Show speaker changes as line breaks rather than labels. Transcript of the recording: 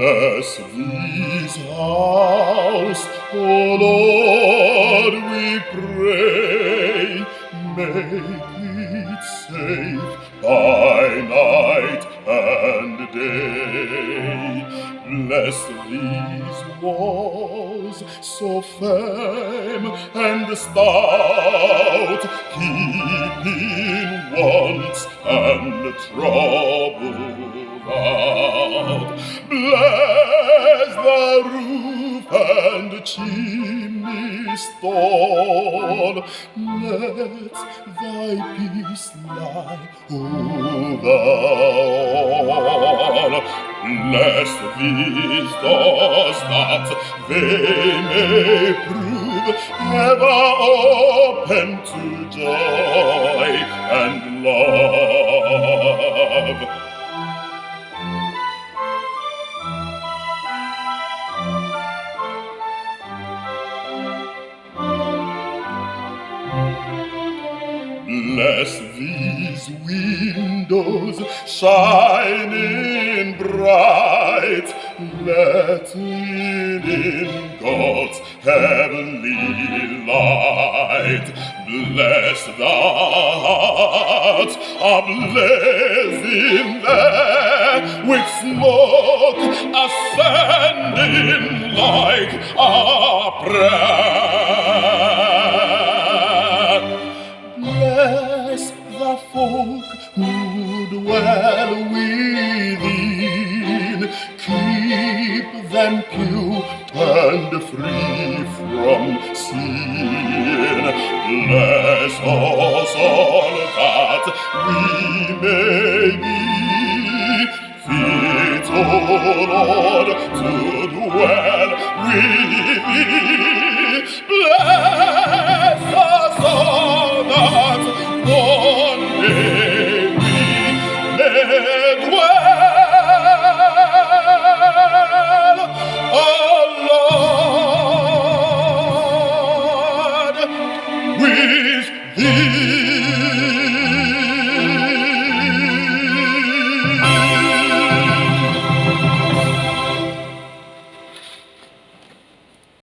Bless this house, O Lord, we pray. Make it safe by night and day. Bless these walls so firm and stout, keeping wants and trouble out. Bless the roof and chimney stall. Let thy peace lie over all. Bless these doors that they may prove ever open to joy and love. Bless these windows shining bright, letting in God's heavenly light. Bless the hearts ablazing there, with smoke ascending like a prayer. Bless the folk who dwell within, keep them pure and free from sin. Bless us all that we may be fit, O Lord, to dwell with thee. Bless us all that one day we may dwell, O Lord, with thee.